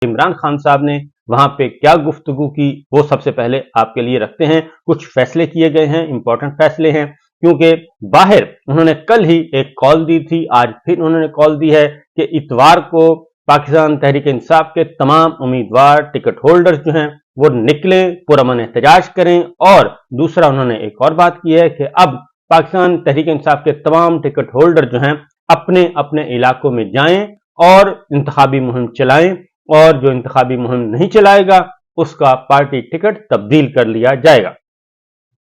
عمران خان صاحب نے وہاں پہ کیا گفتگو کی وہ سب سے پہلے آپ کے لیے رکھتے ہیں۔ کچھ فیصلے کیے گئے ہیں، امپورٹنٹ فیصلے ہیں، کیونکہ باہر انہوں نے کل ہی ایک کال دی تھی، آج پھر انہوں نے کال دی ہے کہ اتوار کو پاکستان تحریک انصاف کے تمام امیدوار ٹکٹ ہولڈرز جو ہیں وہ نکلیں، پرامن احتجاج کریں۔ اور دوسرا انہوں نے ایک اور بات کی ہے کہ اب پاکستان تحریک انصاف کے تمام ٹکٹ ہولڈر جو ہیں اپنے اپنے علاقوں میں جائیں اور انتخابی مہم چلائیں، اور جو انتخابی مہم نہیں چلائے گا اس کا پارٹی ٹکٹ تبدیل کر لیا جائے گا،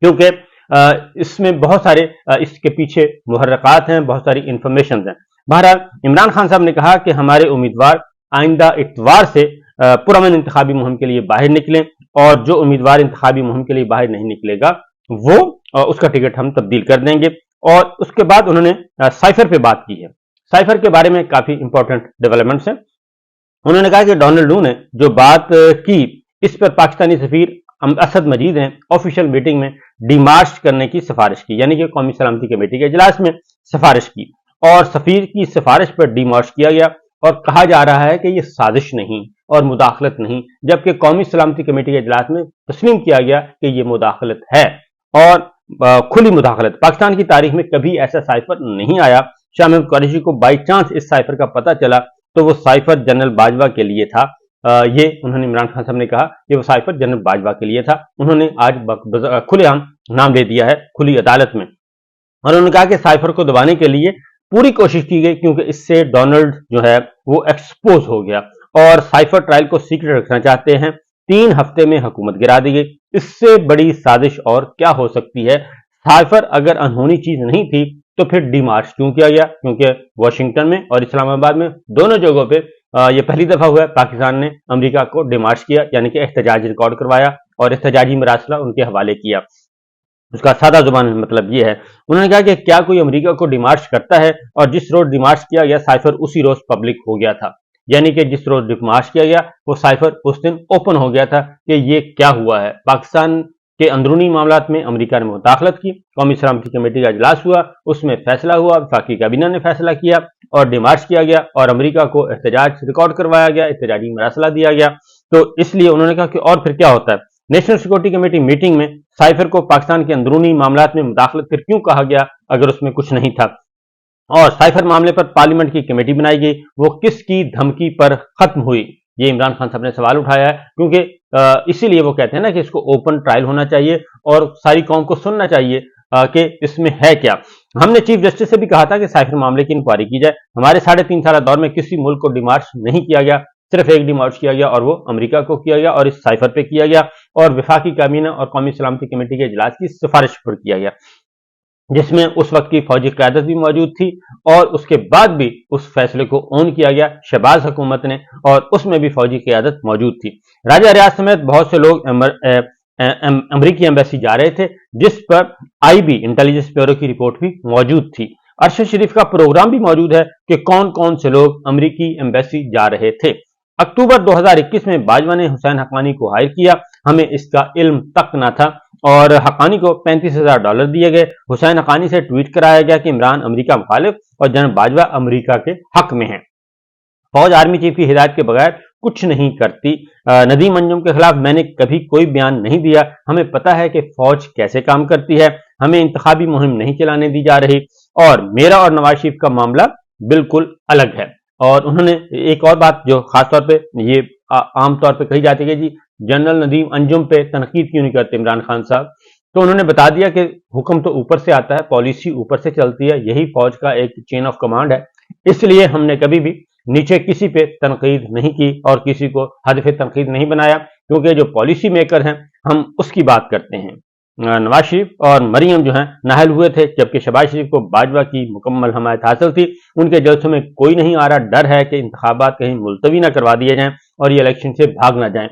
کیونکہ اس میں بہت سارے اس کے پیچھے محرکات ہیں، بہت ساری انفارمیشنز ہیں۔ بہرحال عمران خان صاحب نے کہا کہ ہمارے امیدوار آئندہ اتوار سے پرامن انتخابی مہم کے لیے باہر نکلیں، اور جو امیدوار انتخابی مہم کے لیے باہر نہیں نکلے گا وہ اس کا ٹکٹ ہم تبدیل کر دیں گے۔ اور اس کے بعد انہوں نے سائفر پہ بات کی ہے۔ سائفر کے بارے میں کافی امپورٹنٹ ڈیولپمنٹس ہیں۔ انہوں نے کہا کہ ڈونلڈ لو نے جو بات کی اس پر پاکستانی سفیر اسد مجید نے آفیشیل میٹنگ میں ڈی مارچ کرنے کی سفارش کی، یعنی کہ قومی سلامتی کمیٹی کے اجلاس میں سفارش کی، اور سفیر کی سفارش پر ڈی مارچ کیا گیا، اور کہا جا رہا ہے کہ یہ سازش نہیں اور مداخلت نہیں، جبکہ قومی سلامتی کمیٹی کے اجلاس میں تسلیم کیا گیا کہ یہ مداخلت ہے، اور کھلی مداخلت۔ پاکستان کی تاریخ میں کبھی ایسا سائفر نہیں آیا۔ شاہ محمود قریشی کو بائی چانس اس سائفر کا پتہ چلا تو وہ سائفر جنرل باجوہ کے لیے تھا، یہ انہوں نے عمران خان صاحب نے کہا کہ وہ سائفر جنرل باجوہ کے لیے تھا۔ انہوں نے آج کھلے عام نام لے دیا ہے کھلی عدالت میں، اور انہوں نے کہا کہ سائفر کو دبانے کے لیے پوری کوشش کی گئی، کیونکہ اس سے ڈونلڈ جو ہے وہ ایکسپوز ہو گیا، اور سائفر ٹرائل کو سیکرٹ رکھنا چاہتے ہیں۔ 3 ہفتے میں حکومت گرا دی گئی۔ اس سے بڑی سازش اور کیا ہو سکتی ہے؟ سائفر اگر انہونی چیز نہیں تھی تو پھر ڈی مارچ کیوں کیا گیا؟ کیونکہ واشنگٹن میں اور اسلام آباد میں دونوں جگہوں پہ یہ پہلی دفعہ ہوا ہے پاکستان نے امریکہ کو ڈی مارچ کیا، یعنی کہ احتجاج ریکارڈ کروایا اور احتجاجی مراسلہ ان کے حوالے کیا۔ اس کا سادہ زبان مطلب یہ ہے، انہوں نے کہا کہ کیا کوئی امریکہ کو ڈی مارچ کرتا ہے اور جس روز ڈی مارچ کیا گیا سائفر اسی روز پبلک ہو گیا تھا، یعنی کہ جس روز ڈی مارچ کیا گیا وہ سائفر اس دن اوپن ہو گیا تھا کہ یہ کیا ہوا ہے۔ پاکستان کے اندرونی معاملات میں امریکہ نے مداخلت کی، قومی سلامتی کمیٹی کا اجلاس ہوا، اس میں فیصلہ ہوا، وفاقی کابینہ نے فیصلہ کیا اور ڈی مارچ کیا گیا، اور امریکہ کو احتجاج ریکارڈ کروایا گیا، احتجاجی مراسلہ دیا گیا۔ تو اس لیے انہوں نے کہا کہ اور پھر کیا ہوتا ہے؟ نیشنل سیکورٹی کمیٹی میٹنگ میں سائفر کو پاکستان کے اندرونی معاملات میں مداخلت پھر کیوں کہا گیا اگر اس میں کچھ نہیں تھا؟ اور سائفر معاملے پر پارلیمنٹ کی کمیٹی بنائی گئی، وہ کس کی دھمکی پر ختم ہوئی؟ یہ عمران خان صاحب نے سوال اٹھایا ہے، کیونکہ اسی لیے وہ کہتے ہیں نا کہ اس کو اوپن ٹرائل ہونا چاہیے اور ساری قوم کو سننا چاہیے کہ اس میں ہے کیا۔ ہم نے چیف جسٹس سے بھی کہا تھا کہ سائفر معاملے کی انکوائری کی جائے۔ ہمارے 3.5 سالہ دور میں کسی ملک کو ڈی مارچ نہیں کیا گیا، صرف ایک ڈی مارچ کیا گیا اور وہ امریکہ کو کیا گیا، اور اس سائفر پہ کیا گیا، اور وفاقی کابینہ اور قومی سلامتی کمیٹی کے اجلاس کی سفارش پر کیا گیا، جس میں اس وقت کی فوجی قیادت بھی موجود تھی، اور اس کے بعد بھی اس فیصلے کو اون کیا گیا شہباز حکومت نے، اور اس میں بھی فوجی قیادت موجود تھی۔ راجہ ریاض سمیت بہت سے لوگ امریکی ایمبیسی جا رہے تھے، جس پر IB انٹیلیجنس بیورو کی رپورٹ بھی موجود تھی۔ ارشد شریف کا پروگرام بھی موجود ہے کہ کون کون سے لوگ امریکی ایمبیسی جا رہے تھے۔ اکتوبر 2021 میں باجوہ نے حسین حقانی کو ہائر کیا، ہمیں اس کا علم تک نہ تھا، اور حقانی کو $35,000 دیے گئے۔ حسین حقانی سے ٹویٹ کرایا گیا کہ عمران امریکہ مخالف اور جنرل باجوہ امریکہ کے حق میں ہیں۔ فوج آرمی چیف کی ہدایت کے بغیر کچھ نہیں کرتی۔ ندیم انجم کے خلاف میں نے کبھی کوئی بیان نہیں دیا، ہمیں پتہ ہے کہ فوج کیسے کام کرتی ہے، ہمیں انتخابی مہم نہیں چلانے دی جا رہی، اور میرا اور نواز شریف کا معاملہ بالکل الگ ہے۔ اور انہوں نے ایک اور بات جو خاص طور پہ یہ عام طور پہ کہی جاتی ہے کہ جی جنرل ندیم انجم پہ تنقید کیوں نہیں کرتے عمران خان صاحب، تو انہوں نے بتا دیا کہ حکم تو اوپر سے آتا ہے، پالیسی اوپر سے چلتی ہے، یہی فوج کا ایک چین آف کمانڈ ہے، اس لیے ہم نے کبھی بھی نیچے کسی پہ تنقید نہیں کی اور کسی کو ہدف تنقید نہیں بنایا، کیونکہ جو پالیسی میکر ہیں ہم اس کی بات کرتے ہیں۔ نواز شریف اور مریم جو ہیں نااہل ہوئے تھے، جبکہ شہباز شریف کو باجوہ کی مکمل حمایت حاصل تھی۔ ان کے جلسوں میں کوئی نہیں آ رہا، ڈر ہے کہ انتخابات کہیں ملتوی نہ کروا دیے جائیں اور یہ الیکشن سے بھاگ نہ جائیں۔